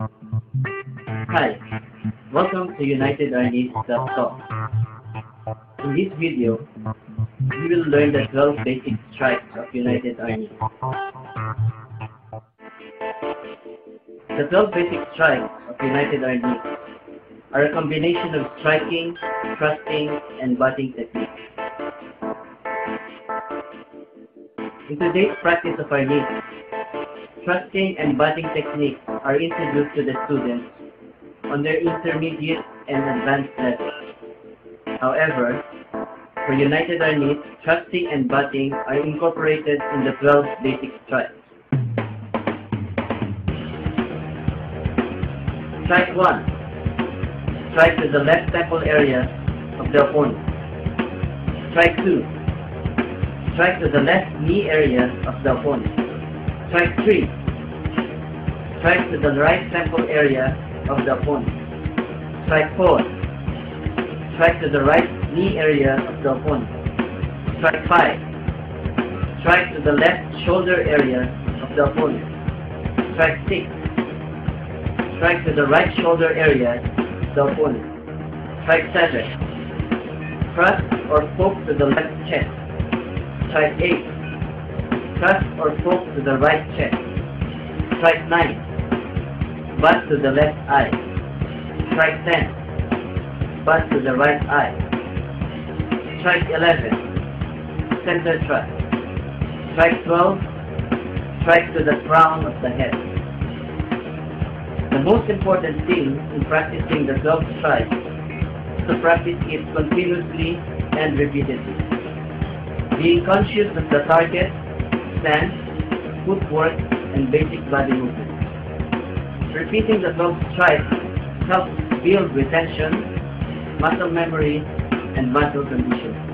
Hi, welcome to United Armies Self-Talk. In this video, we will learn the 12 basic strikes of United Army. The 12 basic strikes of United Army are a combination of striking, thrusting, and butting techniques. In today's practice of Army, thrusting and butting techniques are introduced to the students on their intermediate and advanced levels. However, for United Army, thrusting and butting are incorporated in the 12 basic strikes. Strike 1. Strike to the left temple area of the opponent. Strike 2. Strike to the left knee area of the opponent. Strike 3. Strike to the right temple area of the opponent. Strike 4. Strike to the right knee area of the opponent. Strike 5. Strike to the left shoulder area of the opponent. Strike 6. Strike to the right shoulder area of the opponent. Strike 7. Thrust or poke to the left chest. Strike 8. Thrust or poke to the right chest. Strike 9. Butt to the left eye. Strike 10. Butt to the right eye. Strike 11. Center thrust. Strike 12. Strike to the crown of the head. The most important thing in practicing the 12 strikes is to practice it continuously and repeatedly, being conscious of the target, stance, footwork, and basic body movement. Repeating the 12 strikes helps build retention, muscle memory, and muscle conditioning.